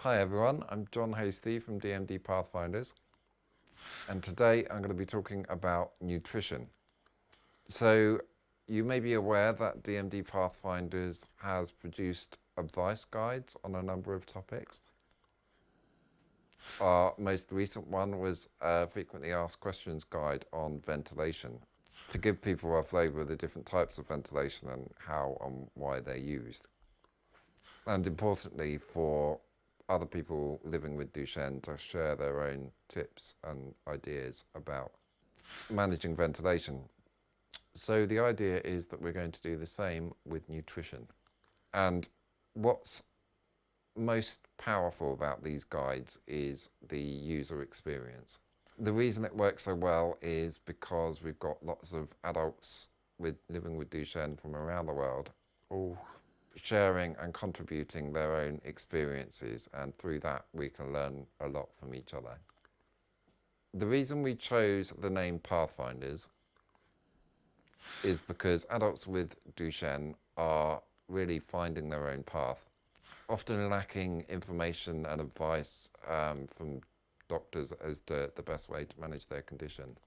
Hi everyone, I'm Jon Hastie from DMD Pathfinders, and today I'm going to be talking about nutrition. So you may be aware that DMD Pathfinders has produced advice guides on a number of topics. Our most recent one was a frequently asked questions guide on ventilation, to give people a flavour of the different types of ventilation and how and why they're used. And importantly, for other people living with Duchenne to share their own tips and ideas about managing ventilation. So the idea is that we're going to do the same with nutrition. And what's most powerful about these guides is the user experience. The reason it works so well is because we've got lots of adults living with Duchenne from around the world, all sharing and contributing their own experiences, and through that we can learn a lot from each other. The reason we chose the name Pathfinders is because adults with Duchenne are really finding their own path, often lacking information and advice from doctors as to the best way to manage their condition.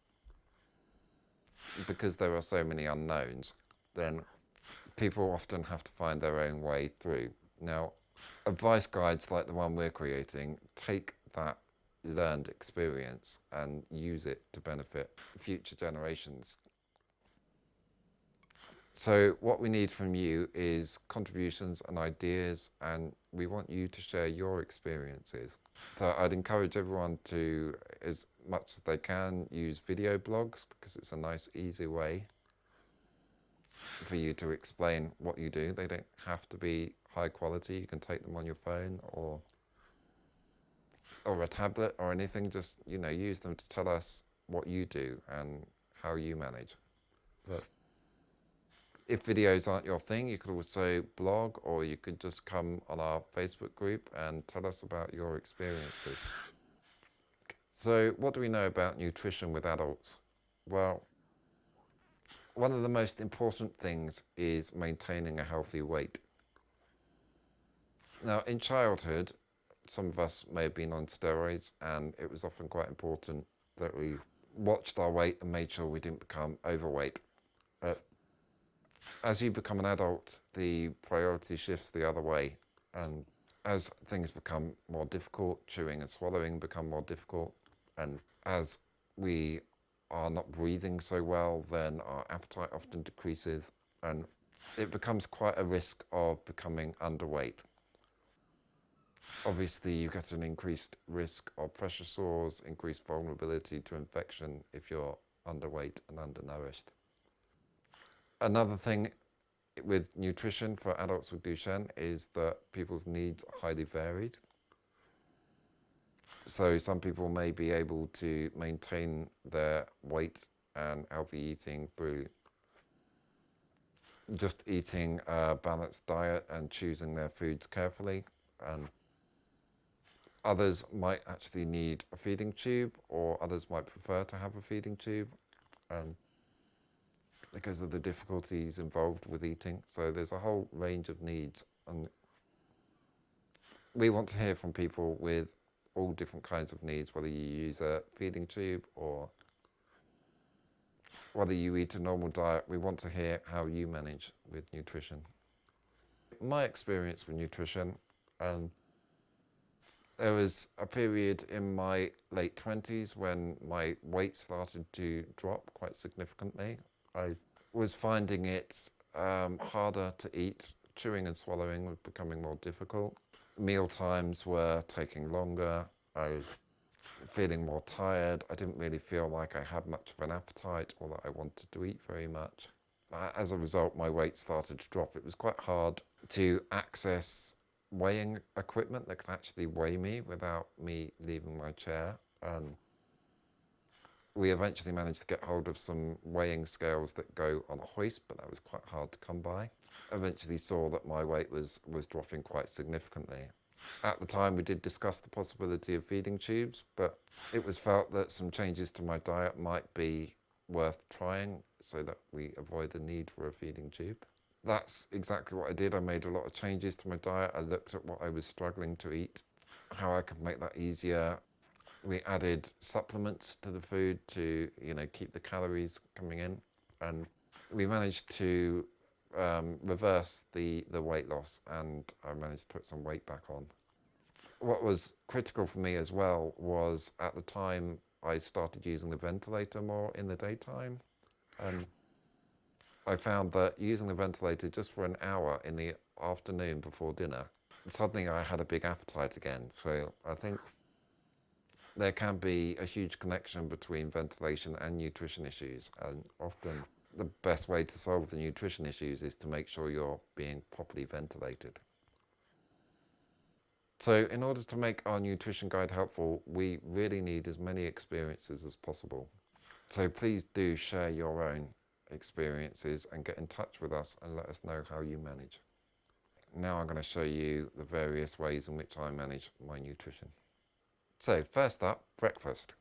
Because there are so many unknowns, then people often have to find their own way through. Now, advice guides like the one we're creating take that learned experience and use it to benefit future generations. So what we need from you is contributions and ideas, and we want you to share your experiences. So I'd encourage everyone to, as much as they can, use video blogs, because it's a nice, easy way for you to explain what you do. They don't have to be high quality. You can take them on your phone or a tablet or anything. Just, use them to tell us what you do and how you manage. But if videos aren't your thing, you could also blog, or you could just come on our Facebook group and tell us about your experiences. So what do we know about nutrition with adults? Well, one of the most important things is maintaining a healthy weight. Now, in childhood, some of us may have been on steroids, and it was often quite important that we watched our weight and made sure we didn't become overweight. As you become an adult, the priority shifts the other way, and as things become more difficult, chewing and swallowing become more difficult, and as we are not breathing so well, then our appetite often decreases, and it becomes quite a risk of becoming underweight. Obviously, you get an increased risk of pressure sores, increased vulnerability to infection if you're underweight and undernourished. Another thing with nutrition for adults with Duchenne is that people's needs are highly varied. So some people may be able to maintain their weight and healthy eating through just eating a balanced diet and choosing their foods carefully. And others might actually need a feeding tube, or others might prefer to have a feeding tube because of the difficulties involved with eating. So there's a whole range of needs, and we want to hear from people with all different kinds of needs, whether you use a feeding tube or whether you eat a normal diet. We want to hear how you manage with nutrition. My experience with nutrition, there was a period in my late 20s when my weight started to drop quite significantly. I was finding it harder to eat. Chewing and swallowing was becoming more difficult. Meal times were taking longer. I was feeling more tired. I didn't really feel like I had much of an appetite or that I wanted to eat very much. As a result, my weight started to drop. It was quite hard to access weighing equipment that could actually weigh me without me leaving my chair. We eventually managed to get hold of some weighing scales that go on a hoist, but that was quite hard to come by. Eventually saw that my weight was dropping quite significantly. At the time, we did discuss the possibility of feeding tubes, but it was felt that some changes to my diet might be worth trying so that we avoid the need for a feeding tube. That's exactly what I did. I made a lot of changes to my diet. I looked at what I was struggling to eat, how I could make that easier. We added supplements to the food to, keep the calories coming in, and we managed to reverse the weight loss, and I managed to put some weight back on. What was critical for me as well was, at the time, I started using the ventilator more in the daytime, and I found that using the ventilator just for an hour in the afternoon before dinner, suddenly I had a big appetite again. So I think there can be a huge connection between ventilation and nutrition issues, and often the best way to solve the nutrition issues is to make sure you're being properly ventilated. So in order to make our nutrition guide helpful, we really need as many experiences as possible. So please do share your own experiences and get in touch with us and let us know how you manage. Now I'm going to show you the various ways in which I manage my nutrition. So first up, breakfast.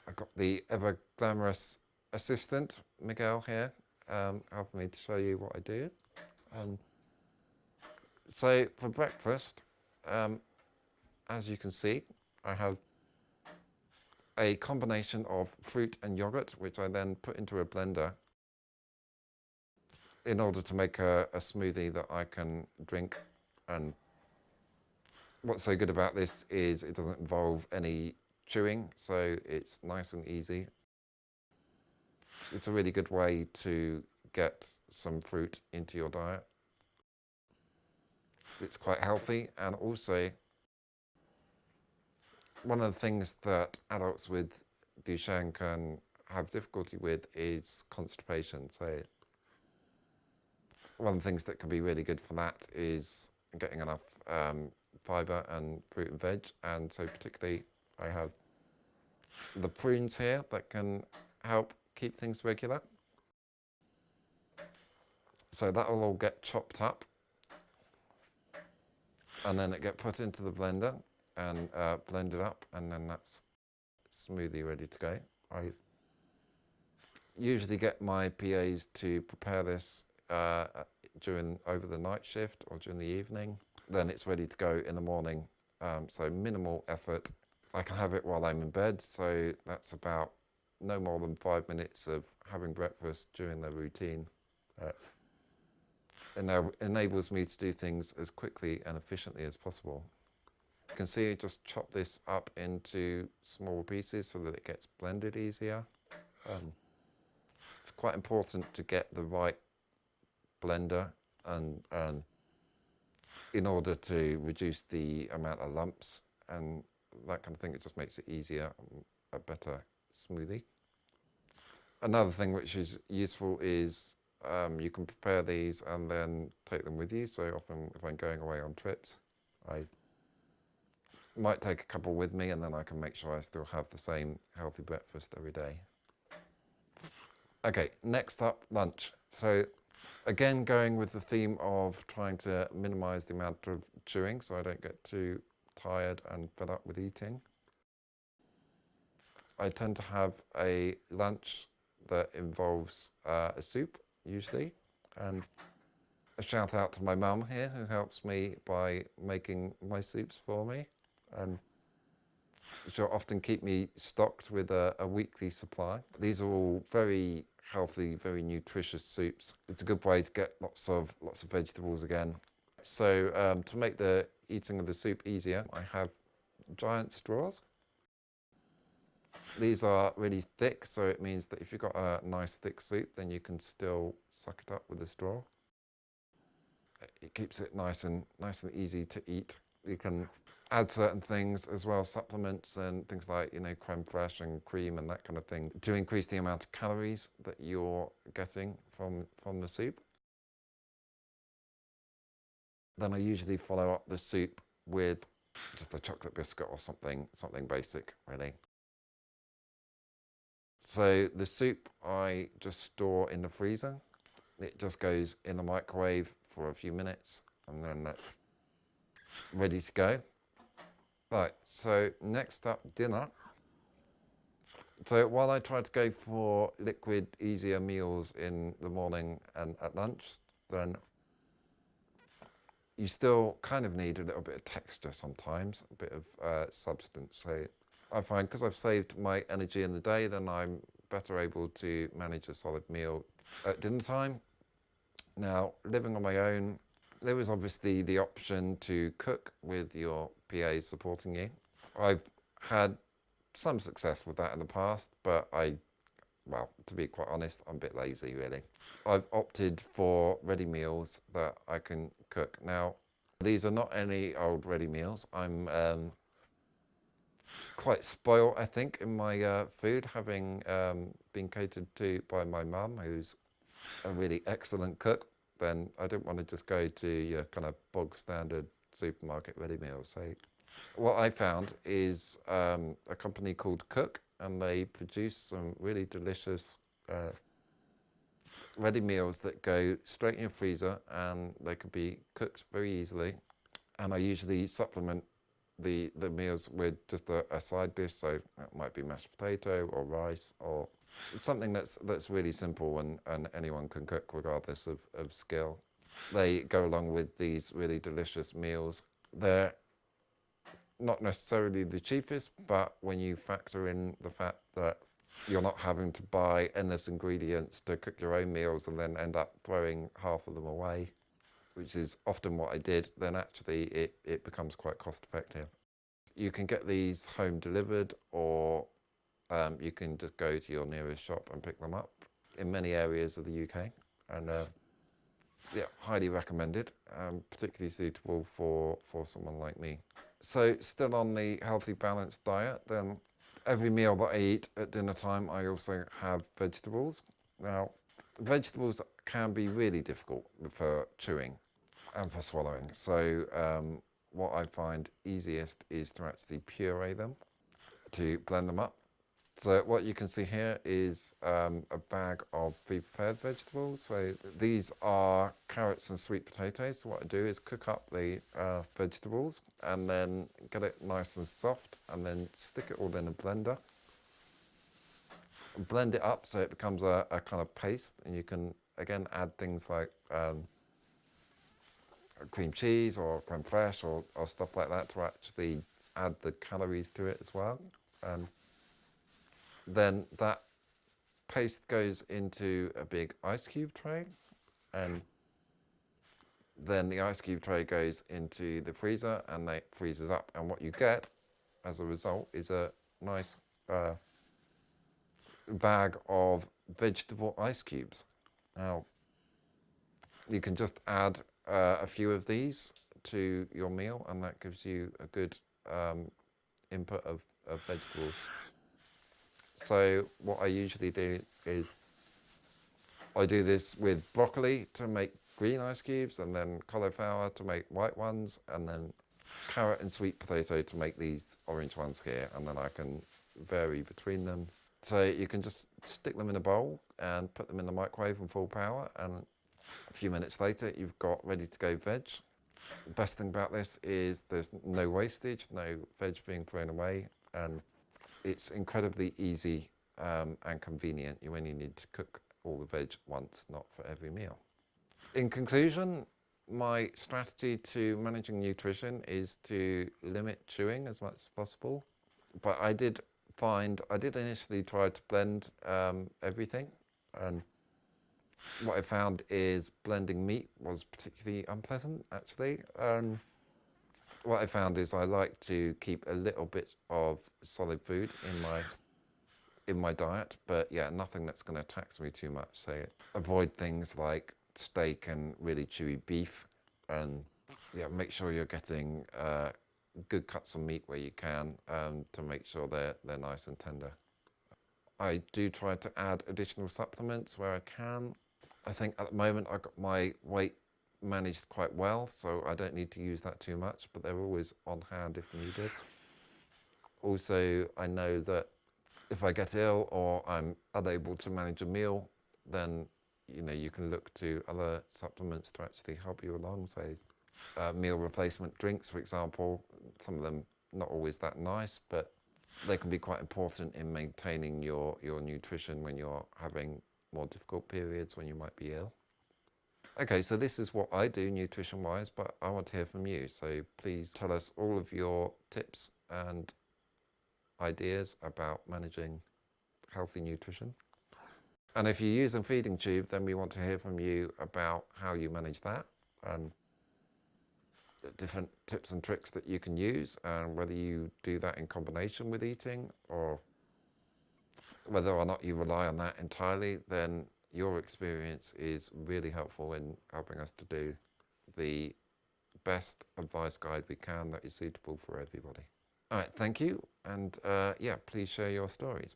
I've got the ever glamorous assistant, Miguel, here, helping me to show you what I do. So for breakfast, as you can see, I have a combination of fruit and yogurt, which I then put into a blender in order to make a smoothie that I can drink. And what's so good about this is it doesn't involve any chewing, so it's nice and easy. It's a really good way to get some fruit into your diet. It's quite healthy, and also one of the things that adults with Duchenne can have difficulty with is constipation. So one of the things that can be really good for that is getting enough fibre and fruit and veg, and so particularly I have the prunes here that can help keep things regular. So that will all get chopped up, and then it get put into the blender and blended up, and then that's smoothie ready to go. I usually get my PAs to prepare this over the night shift or during the evening. Then it's ready to go in the morning, so minimal effort. I can have it while I'm in bed, so that's about no more than 5 minutes of having breakfast during the routine. And that enables me to do things as quickly and efficiently as possible. You can see I just chop this up into smaller pieces so that it gets blended easier. It's quite important to get the right blender and in order to reduce the amount of lumps and that kind of thing. It just makes it easier, a better smoothie. Another thing which is useful is you can prepare these and then take them with you. So often if I'm going away on trips, I might take a couple with me, and then I can make sure I still have the same healthy breakfast every day. Okay, next up, lunch. So again, going with the theme of trying to minimize the amount of chewing so I don't get too tired and fed up with eating. I tend to have a lunch that involves a soup, usually, and a shout out to my mum here, who helps me by making my soups for me, and she'll often keep me stocked with a weekly supply. These are all very healthy, very nutritious soups. It's a good way to get lots of vegetables again. So to make the eating of the soup easier, I have giant straws. These are really thick, so it means that if you've got a nice thick soup, then you can still suck it up with a straw. It keeps it nice and easy to eat. You can add certain things as well, supplements and things like, creme fraiche and cream and that kind of thing, to increase the amount of calories that you're getting from the soup. Then I usually follow up the soup with just a chocolate biscuit or something basic, really. So the soup I just store in the freezer. It just goes in the microwave for a few minutes, and then that's ready to go. Right, so next up, dinner. So while I try to go for liquid, easier meals in the morning and at lunch, then you still kind of need a little bit of texture sometimes, a bit of substance. So I find because I've saved my energy in the day, then I'm better able to manage a solid meal at dinner time. Now, living on my own, there was obviously the option to cook with your PA supporting you. I've had some success with that in the past, but well, to be quite honest, I'm a bit lazy really. I've opted for ready meals that I can cook. Now, these are not any old ready meals. I'm quite spoiled, I think, in my food, having been catered to by my mum, who's a really excellent cook. Then I don't want to just go to your kind of bog standard supermarket ready meals. So what I found is a company called Cook, and they produce some really delicious ready meals that go straight in your freezer, and they can be cooked very easily. And I usually supplement the meals with just a side dish, so it might be mashed potato or rice or something that's really simple and anyone can cook regardless of skill. They go along with these really delicious meals. They're not necessarily the cheapest, but when you factor in the fact that you're not having to buy endless ingredients to cook your own meals and then end up throwing half of them away, which is often what I did, then actually it becomes quite cost effective. You can get these home delivered, or you can just go to your nearest shop and pick them up in many areas of the UK. And yeah, highly recommended, particularly suitable for someone like me. So still on the healthy balanced diet, then every meal that I eat at dinner time, I also have vegetables. Now, vegetables can be really difficult for chewing and for swallowing. So what I find easiest is to actually puree them, to blend them up. So what you can see here is a bag of pre-prepared vegetables. So these are carrots and sweet potatoes. So what I do is cook up the vegetables and then get it nice and soft, and then stick it all in a blender. Blend it up so it becomes a kind of paste, and you can again add things like cream cheese or creme fraiche or stuff like that to actually add the calories to it as well. Then that paste goes into a big ice cube tray, and then the ice cube tray goes into the freezer and it freezes up, and what you get as a result is a nice bag of vegetable ice cubes. Now you can just add a few of these to your meal, and that gives you a good input of vegetables. So what I usually do is I do this with broccoli to make green ice cubes, and then cauliflower to make white ones, and then carrot and sweet potato to make these orange ones here, and then I can vary between them. So you can just stick them in a bowl and put them in the microwave on full power, and a few minutes later you've got ready to go veg. The best thing about this is there's no wastage, no veg being thrown away, and it's incredibly easy and convenient. You only need to cook all the veg once, not for every meal. In conclusion, my strategy to managing nutrition is to limit chewing as much as possible. But I did initially try to blend everything, and what I found is blending meat was particularly unpleasant, actually. What I found is I like to keep a little bit of solid food in my diet, but yeah, nothing that's going to tax me too much. So avoid things like steak and really chewy beef, and yeah, make sure you're getting good cuts of meat where you can, to make sure they're nice and tender. I do try to add additional supplements where I can. I think at the moment I've got my weight managed quite well, so I don't need to use that too much, but they're always on hand if needed. Also, I know that if I get ill or I'm unable to manage a meal, then you can look to other supplements to actually help you along. Say meal replacement drinks, for example. Some of them not always that nice, but they can be quite important in maintaining your nutrition when you're having more difficult periods when you might be ill. Okay, so this is what I do nutrition-wise, but I want to hear from you. So please tell us all of your tips and ideas about managing healthy nutrition. And if you use a feeding tube, then we want to hear from you about how you manage that and different tips and tricks that you can use, and whether you do that in combination with eating or whether or not you rely on that entirely. Then your experience is really helpful in helping us to do the best advice guide we can that is suitable for everybody. All right, thank you. And yeah, please share your stories.